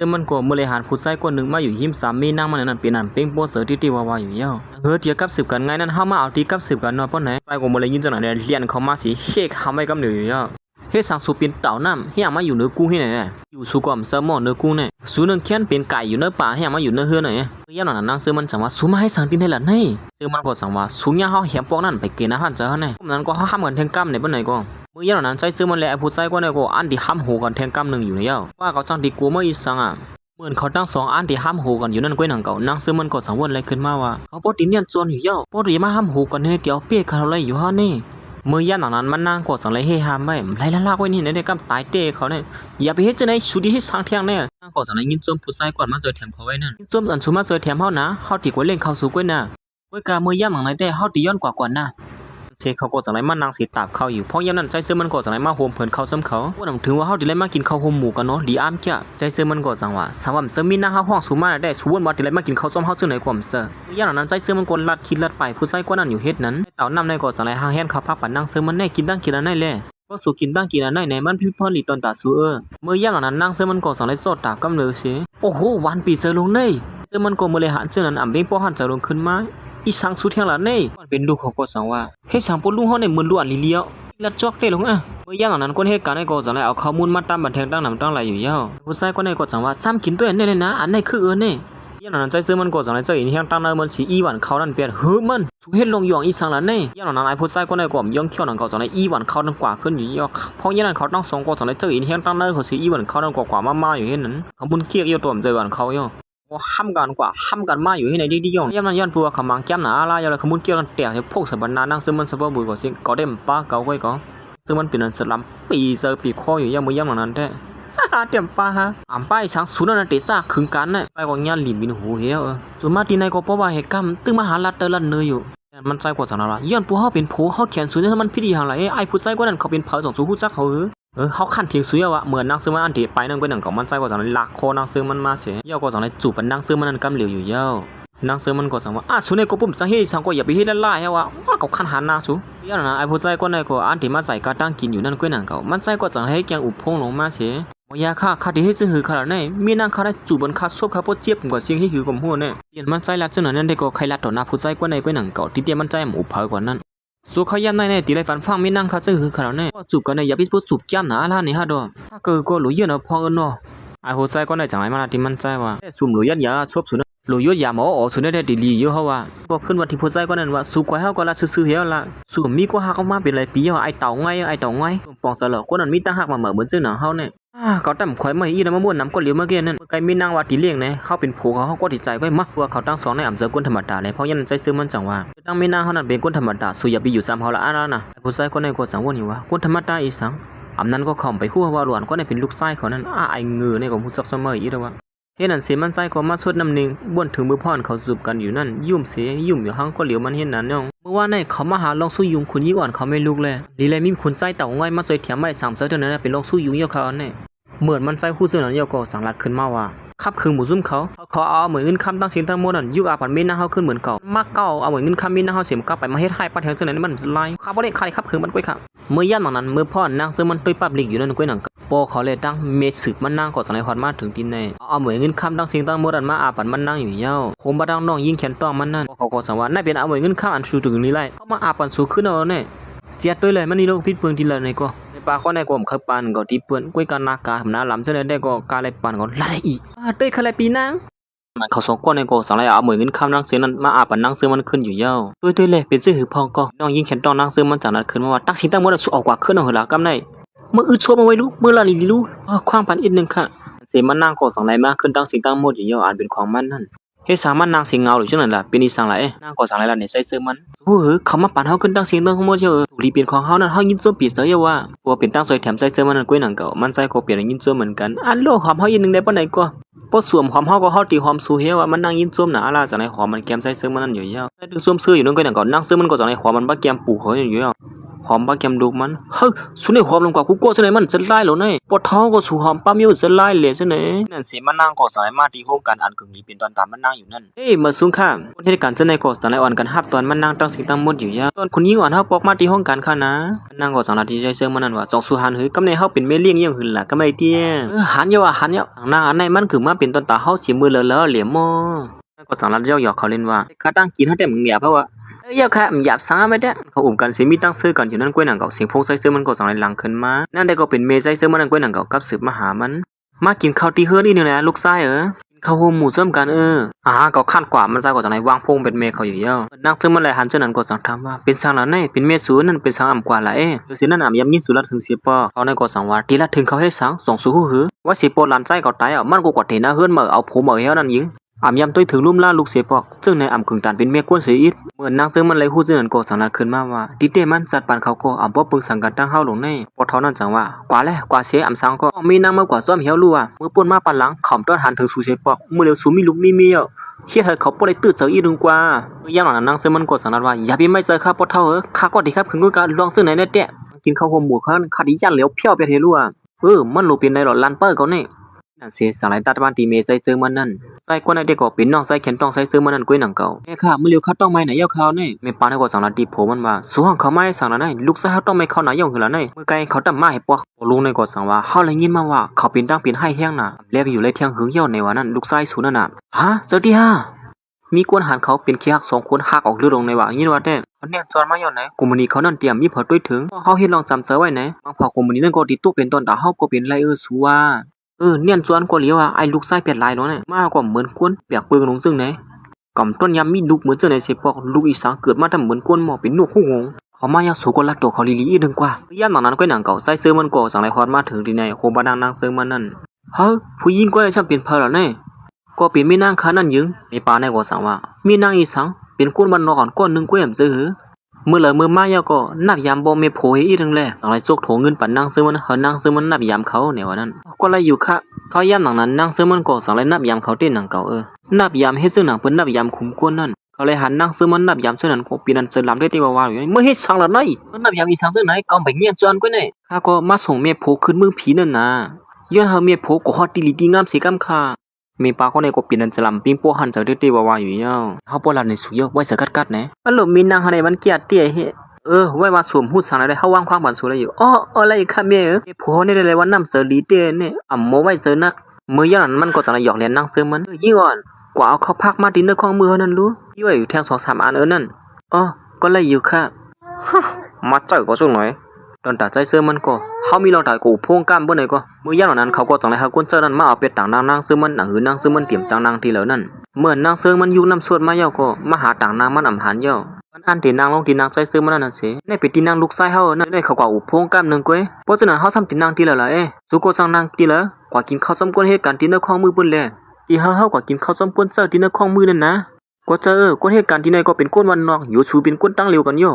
แต่มันก็บริหารผู้ชายคนหนึ่งมาอยู่หิมสามีนางมันนั่นเป็นอันเป้งโปเสือที่ว่าอยู่ยาวเฮ้อเทียกับสืบกันไงนั่นเฮามาเอาตีกับสืบกันเนาะป้อไหนใส่ก็บ่เลยยินจังไหนเรียนเข้ามาสิเฮ็ดเฮาไม่กำเนิดอยู่ยาวเฮ็ดสังสูเป็นเต่าน้ำเฮียมาอยู่เนื้อกุ้งให้ไหนเนี่ยอยู่สู่ก่อมเสมอเนื้อกุ้งเนี่ยสู่นึงเขียนเป็นไก่อยู่เนื้อป่าเฮียมาอยู่เนื้อเฮือไหนยามนั้นนางซื้อมันจังว่าสู่มาให้สังตินให้ล่ะในซื้อมันก็จังว่าสู่ยาเฮาเหียมปอกนั่นไปเกณฑ์อาหารจ้าเนี่ยนั้นก็เฮาห้ามกันแทงกำในป้อไหนก็มื้อยามนั้นใจซื้อมันแลไอ้ผู้ชายก็เนี่ยก็อันที่ห้ามโหกันแทงกำนึงอยู่ในยาวว่าเขาจังดีกลัวมื้ออีสังอ่ะเหมือนเขาตั้ง2อันที่ห้ามโหกันอยู่นั่นก้อยหนังเก่านางซื้อมันก็สังวนอะไรขึ้นมาว่าเขาปอติเนียนจวนอยู่ยาวปอดีมาห้ามโหกันในเดียวเปียกเขาเลยอยู่ฮะนี่เมื่อยามนั้นมันนางก็จังไรเฮฮาไม่ไล่ละลากไว้นี่ในได้กำตายเตะเขาเนี่ยอย่าไปเฮ็ดจังได๋ชุดีเฮ็ดสังเที่ยงเนี่ยนางก็จังไรยินจมผู้ชายก่อนมาเจอแถมเขาไว้นั่นยินจมอันสุมาเจอแถมเฮานะเฮาติกว่าเล่นเข้าสู่ก้อยน่ะก้อยกาเมื่อยามนั้นแต่เฮาติย้อนกว่าก่อนน่ะเชเขาก็จังไรมานางสิตาบเขาอยู่เพราะยามนั้นใจซื้อมันก็จังไรมาโฮมเพิ่นเขาซ้ำเขาว่านำถึงว่าเฮาสิได้มากินข้าวโฮมหมูกันเนาะดีอ้ามจ้ะใจซื้อมันก็จังว่าสาวจะมีนางเฮาห้องสูมาได้สูวนว่าสิได้มากินข้าวซ้อมเฮาซื่อไหนความเซอยามนั้นใจซื้อมันก็ลัดคิดลัดไปผู้ชายกว่านั้นอยู่เฮ็ดนั้นเต่านำในก็จังไรหางแฮนเขาพักปันนางซื้อมันแน่กินตั้งกินอันไหนแลก็สู่กินตั้งกินอันไหนในมันพี่พ่อหลีตอนตาสูเมื่อยามนั้นนางซื้อมันก็จังไรโซดตากำเลือสิโอ้โหวันปีเจอลงในซื้อมันก็บริหารเจอนั้นอำเบงป้อหันจะลงขึ้นมาอีสังสุดเที่ยงละเน่มันเป็นลูกของก็สังว่าเฮ็ดสังปลุงเฮาในมือล้วนลีเลียวลัดจอกได้ลงเมื่อยามนั้นคนเหตุการณ์ในก็จังได๋เอาข้อมูลมาตามบันเทิงตั้งนำตั้งหลายอยู่ยาวผู้ชายคนนี้ก็จังว่าซ้ำกินตัวเนี่ยนะอันไหนคือเน่ยามนั้นใจซื้อมันก็จังได๋เจ้าอีเฮียงตั้งนั้นมันสิอีหวันเขานั่นเปียเฮ้อมันสุเฮ็ดลงยองอีสังละเน่ยามนั้นไอ้ผู้ชายคนนี้ก็ย่องเที่ยวนั้นก็จังได๋อีหวันเขานั่นกว่าขึ้นอยู่ยาวเพราะยามนั้นเขาต้องสองก็จังได๋เจ้าอีเฮียงตั้งนั้นเขาสิอีหวันเขานั่นกว่ามาอยู่เฮ็ดนั้นเขาบุญเกียกอยู่ตัวมันใจหวันเขาอยู่ห้ามกันกว่าห้ามกันมาอยู่ที่ไหนดีๆย่องย่ำนั้นย้อนปัวขมังแก้มหนาอะไรอย่างไรขมุนเกี่ยวกันแต่พวกสบันนานั่งซึ่งมันสบายบุยกว่าสิ่งก็ได้ป้าเก่าไว้ก่อนซึ่งมันเป็นอันสลัมปีเซอร์ปีคออยู่ย่ำมือย่ำนั้นแท้ฮ่าเต็มป้าฮะอ่ำป้ายช้างสุนันเตซ่าขึงกันเนี่ยไปกว่าย่านหลิมบินหูเหี้ยวส่วนมาที่ไหนก็เพราะว่าเหตุการณ์ตึ้งมหาลัดเตอร์ลันเนยอยู่มันใจกว่าจังนะย้อนปัวเขาเป็นผู้เขาเขียนสุนันมันพิธีหางไรไอ้ผู้ใจกว่านั้นเขาเป็นเผาสองสู้ผู้จักเขาเขาขั้นเทียงซุยอะเหมือนนางซื้อมันอันที่ไปนั่งไปหนังของมันใจก็จังลักคอนางซื้อมันมาเสียเย่าก็จังเลยจูบมันนางซื้อมันนั่นกำเหลียวอยู่เย่านางซื้อมันก็จังว่าสุนัยก็ปุ่มจังเฮ้ยสังก็อย่าไปเฮ็ดไล่ๆฮะว่าเขาขั้นหันนาสูย่านะไอ้ผู้ใจก็ในก็อันที่มาใส่กระตั้งกินอยู่นั่นก็หนังเขามันใจก็จังให้แกงอุบพงลงมาเสียยาค่าที่ให้ซื้อหือขนาดไหนมีนางค่าได้จูบนค่าซบค่าโปเจี๊ยบกว่าเสียงให้หือกว่าหัวเนี่ยเปลี่ยนมันใจละจังนั้นได้ก็ใครละต่อหน้าผู้ใจก็ในก็หนังเก่าที่เดียมันใจหมูเผากว่านั้นสุขยันในตีไรฟันฟังไม่นั่งคัดซื้อคือขนาดนี้จูบกันในอย่าพิสูจน์จูบแก้มหนาล่านี่ฮะดอถ้าเกิดก็หลุยเยอะนะพอเนาะไอ้หัวใจก็ในจังไรมาที่มันใจว่าสุ่มหลุยยันยาชอบสุดหลุยยาหมออ๋อสุดได้ดีเยอะเขาว่าก็ขึ้นวันที่หัวใจก็นั่นว่าสุขไว้เขาก็ละซื้อเหี้ยละสุ่มมีก็หักออกมาเป็นไรปีว่าไอ้เต่าไงปองสลอก็นั่นมีตั้งหักมาเหมือนเจ้าหนังเขาเนี่ยเขาตั้มข่อยมาอีนะมาม่วนน้ำก็เหลียวมาเกี้ยนั่นไกมีนางว่าตีเลี้ยงเนี่ยเขาเป็นผัวเขาก็ติดใจก็มักว่าเขาตั้งสองในอ่ำเสือก้นธรรมดาเลยเพราะยันใจซื้อมันจังว่าตั้งมีนางเขานั่นเป็นก้นธรรมดาสุยาบีอยู่ซ้ำเขาละอันนั้นนะผู้ชายคนในก็สังวนอยู่ว่าก้นธรรมดาอีสังอ่ำนั้นก็ข่มไปคู่ว่าหลวนก็ในเป็นลูกไส้เขานั่นไอเงือในของผู้ซักเสมออีแล้วว่าเฮ็ดนั่นเสียมันใจก็มาสวดน้ำหนึ่งบ้วนถึงมือพ่อนเขาจูบกันอยู่นั่นยุ่มเสียยุ่มอยู่ห้างก็เหลียวมันเห็นนั่นน้องเมื่อวานในเขามาหาลองสู้ยุงคุณยิ่งอ่อนเขาไม่ลุกเลยดีเลยมีคุณใจเต่าง่อยมาสวยเถียมไม่3 เท่านั้นเป็นลองสู้ยุงเยอะเขาเนี่ยเหมือนมันใจคู่เสือนั้นเยาก็สังลัดขึ้นมาว่าขับคืนหมู่ซุ่มเขาเอาเหมือนเงินคำตั้งเสียงทั้งหมดนั่นยุกอาปันมีหน้าเขาขึ้นเหมือนเก่ามักเก่าเอาเหมือนเงินคำมีหน้าเขาเสียมกลับไปมาเฮ็ดให้ปัดแทงเสนอนี่มันไล่ข้าบ่ได้ใครขับคืนมันก้อยค่ะเมื่อย่ามนั้นเมื่อพ่อนางซื้อมันตุ้ยปั๊บลิกอยู่นั่นก้อยหนังปอเขาเลยตั้งเมสืบมันนางก็สังในฮอดมาถึงดินในเอาเหมือนเงินคำตั้งเสียงตั้งหมดนั่นมาอาปันมันนางอยู่เย้าโคมบ่ดังน้องยิงแขนต้องมันนั่นเขาก็สังว่าน่าเป็นเอาเหมือนเงินคำอันสูถึงนี้ไล่เขามาอาปันสูขึ้นเอาเนี่ยเสียตุ้ยเลยมันนี่โลกพิษเปิงทีละในก็ปาก็ในกลุ่มขับปันก็ที่เปื้อนกุ้ยกันนากาหำน้าลำเสนอได้ก็กาเลยปันก็ลาได้อีเต้ยคาเลยปีนางมันเขาสองก้อนในก็สังไรเอาเหมือนเงินคำนางเสือนั้นมาอาปันนางเสือมันขึ้นอยู่เย้าด้วยเลยเป็นซื้อหือพองก็น้องยิงแขนต้องนางเสือมันจากนั้นขึ้นมาว่าตั้งสินตั้งหมดสู้ออกกว่าขึ้นเอาเหรอกำไนเมื่ออึดชัวมาไว้รู้เมื่อลาลีรู้คว้างปันอีกนึงค่ะเสือมันนางก็สังไรมาขึ้นตั้งสินตั้งหมดอยู่เย้าอ่านเป็นของมันนั่นเฮ็ดสามันนางสิงเงาหรือจังนั้นล่ะเป็นอีสังไรนางก็สังไรล่ะในใส่เสื้อมันโอ้โหเขามาปั่นเฮาขึ้นตั้งเสียงตั้งหมดเยอะรีเป็นของเฮานั่นเฮายินซ้มปีเสือว่าบัวเป็นตั้งซอยแถมใส่เสื้อมันนั่นก้อยหนังเก่ามันใส่ก็เปลี่ยนยินซ้มเหมือนกันอันโลหอมเฮายินนึงได้ปานใดก็บ่สวมหอมเฮาก็เฮาตีหอมสู่เฮว่ามันนางยินซ้มหนาล่ะจังได๋หอมมันแก้มใส่เสื้อมันนั่นอยู่ยาวใส่ถึงซ้มเสื้ออยู่นั่นก้อยหนังเก่านางเสื้อมันก็จังได๋หอมมันบ่แก้มปูเขาอยู่ยาว หอมปลาแกมดูมันเฮ้ยสุดในหอมลงกว่ากูกลัวซะไหนมันจะไล่แล้วเนี่ยปวดท้องก็สู่หอมปลาเมียวจะไล่เลยซะไหนนั่นสิมันนั่งก็สายมาที่โฮมกันอันกึ่งนี้เป็นตอนตามมันนั่งอยู่นั่นเฮ้ยมาสูงข้ามคนเหตุการณ์จะในก็สายอ่อนกันฮับตอนมันนั่งตั้งสิ่งตั้งหมดอยู่ยาตอนคนยิ่งอ่อนเฮาปอกมาที่ห้องการค่ะนะนั่งก็สังนาทีใจเสื่อมันนั่นว่าจองสุหันหือกำในเฮาเป็นแม่เลี้ยงยังหืนล่ะก็ไม่เตี้ยหันเยาว่าหันเยาหน้าอันไหนมันคือมาเป็นตอนตาเฮาสิมือเลอะๆเหลี่ยมมอก็สังนาทีหยอกเขาเล่นว่าข้าตั้งกินเฮาแต่มึงเนี่ยเพราะว่าเยาค่ะหยาบซ้าไม่ได้เขาอุ้มกันสิมีตั้งซื้อกันอยู่นั่นกล้วยหนังเก่าเสียงพงใส่เสื้อมันก็สังในหลังขึ้นมานั่นได้ก็เป็นเมย์ใส่เสื้อมันนั่นกล้วยหนังเก่ากับสืบมาหามันมากินข้าวตีเฮือนี่นึงนะลูกชายข้าวโฮมหมูเสริมกันก็ขั้นกว่ามันใส่ก็จากไหนวางพงเป็นเมย์เขาอยู่เยอะนั่งซึ่งมันเลยหันเจ้านั้นก็สั่งทำว่าเป็นสังละเนี่ยเป็นเมย์สูนั่นเป็นสังอ่ำกว่าละดูสินั่นอ่ำยำยินสุรัตถึงเสียปอเขาในก็สั่งว่าทีละถึงเขาให้สังส่งสู่หือว่าเสียปอหลานใจก็ตายมันก็กวาดเห็นหน้าเฮือนมาเอาผมเอาเหี้ยนั่นยิงอ่ำยำตัวถึงลุ่มล่าลูกเสียปอกซึ่งในอ่ำกึ่งตานเป็นเมียกวนเสียอิดเหมือนนางซึ่งมันเลยพูดซึ่งนั้นก็สั่งนัดขึ้นมาว่าดิเตมันจัดปานเขาก็อ่ำบ่ปึกสังกันตั้งเฮาลงในปอเท่านั้นจังว่ากว่าแล้วกว่าเสียอ่ำสังก็มีนางมากว่าซ้อมเหี่ยวรั่วมือป่นมาปานหลังขำต้อนหันถึงสู่เสียปอกมือเร็วสู่มีลูกมีเมียเฮียเธอเขาปได้ตื้อเจออีดึงกว่าอย่างหลังนางซึ่งมันก็สั่งนัดว่าอย่าไปไม่เจอข้าปอเท่าข้าก็ดีครับขึ้นด้วยกันลองซึ่งไหนแน่แตะกินข้าวหอมหมูข้าขาดีย่านเหลียวเพี้ยวไปเทรั่วมันโลเป็นในหลอดลันเปอร์เขาเนี่ยนั่นเสียสลายตัดบ้านตีเมย์ใส่เสื้อมันนั่นใส่คนไอเด็กก็เป็นน้องใส่แขนต้องใส่เสื้อมันนั่นก้อยหนังเก่าแม่ค่ะเมื่อเร็วเขาต้องไม่ไหนเย้าเขาเนี่ยแม่ปานให้ก็สั่งละตีโผมันว่าสู้ห้องเขาไม่สั่งละเนี่ยลูกชายเขาต้องไม่เข้าไหนย่องหือละเนี่ยเมื่อไกลเขาตั้มมาให้ปอกลุงในก็สั่งว่าเขาเลยยินมาว่าเขาเป็นตั้งเป็นให้แห้งน่ะแล้วไปอยู่เลยเที่ยงหึงเย้าในวันนั้นลูกชายสูนั่นน่ะฮะเจ้าที่ฮะมีกวนหันเขาเป็นแค่หัก2คนหักออกเรือลงในว่ายินว่าเนี่ยเขาเนี่ยจอนมาย่อนไหนกุมณีเขานั่นเตรียมมีเผาด้วยถึงเขาเฮ็ดลองจำเสือไว้ไหนบางเผากุมณีนั่นก็ติดตัวเป็นตอนตาเฮาก็เป็นไรสัวเนี่ยจวนก็เหลียวไอ้ลูกชายเป็ดลายแล้วเนี่ยมาก็เหมือนกวนเปียกเปิงลงซึ่งไหนกำต้นยำมีลูกเหมือนเจ้าในเสปอกลูกอีสานเกิดมาทำเหมือนกวนหมอเป็นหนูหูงเขามายาสูกลักตัวเขาลีอีดึงกว่าย่านหนังนั้นก็หนังเก่าใส่เสื้อมันก็สั่งไรฮอดมาถึงที่ไหนโคบาดังนางเสื้อมันนั่นเฮ้ยผู้หญิงก็ได้ช่างเป็นเพลแล้วเนี่ยก็เป็นมีนางขานั่นยิงมีปาในก็สั่งว่ามีนางอีสังเป็นคนบ้านนอกก้อนนึงก็แอมซื้อเมื่อเลยเมื่อมายาก็นับยามบ่เมโผอีดึงแลอะไรโจกโถเงินปันนางซื้อมันเฮานางซื้อมันนับยามเขาเนี่ยว่านั้นก็เลยอยู่ค่ะเขาย่ำหนังนั้นนางซื้อมันก็สั่งไรนับยามเขาเต้นหนังเก่านับยามเฮ็ดซึ่งหนังเพิ่นนับยามคุ้มกวนนั่นเขาเลยหันนางซื้อมันนับยามซึ่งนั้นก็ปีนั้นเสลามได้ที่ว่าอยู่เมื่อเฮ็ดสั่งละไหนมันนับยามอีสังซึ่งไหนกำไปเงียบจวนก็เนี่ยข้าก็มาส่งเมโผขึ้นมือผีนั่นน่ะย้อนเฮาเมโผก็ฮอดติลิติงามสิกำค่ามีปลาก็ในก็ปีนันสลัมปิ้งโป้หันจากที่ว่าอยู่เนาะเฮาปอลันในสุยไว้เสกัดๆนะมันหลบมีนางหาในมันเกียดเตี้ยเฮไว้มาสวมหูสังอะไรเฮาวางความบันสูอะไรอยู่อะไรค่ะเมผัวนี่ได้วันนำเสรีเตี้ยเนี่ยอ่ำโมไว้เสนักมือย่านมันก็จะหยอกเล่นนางเสือมันยิ่งอ่อนกว่าเอาเข้าพักมาดินในข้องมือนั่นรู้ยี่ว่าอยู่แทง2-3อันนั่นก็เลยอยู่ค่ะมาเจอก็ช่วงหน่อยตอนตาใจเสื้อมันก็เขามีรองตากูพงกล้ามเบิ่นไหนก็มื้อย่างเหล่านั้นเขาก็จังได๋เฮาก้นเจอนั้นมาเอาเป็ดต่างนางซื้อมันหนังหือนางซื้อมันเตรียมจังนางที่แล้วนั่นเหมือนนางซื้อมันอยู่น้ำสวดมาเย้าก็มาหาต่างนางมันอำหารเย้ามันอันที่นางลงที่นางใจซื้อมันนั่นสิในเป็ดที่นางลูกชายเฮานั่นได้เขาก็อุพงกล้ามนึงก้อยเพราะฉะนั้นเฮาซ้ำที่นางที่แล้วล่ะสุโกจังนางที่แล้วกว่ากินข้าวซ้ำก้นเฮ็ดกันที่ในข้องมือเปิ้นแลที่เฮากว่ากินข้าวซ้ำก้นเซอที่ในข้องมือนั่นนะก็เจอก้นเฮ็ดกันที่ในก็เป็นก้นวันนอกอยู่ชูเป็นก้นตั้งเร็วกันโย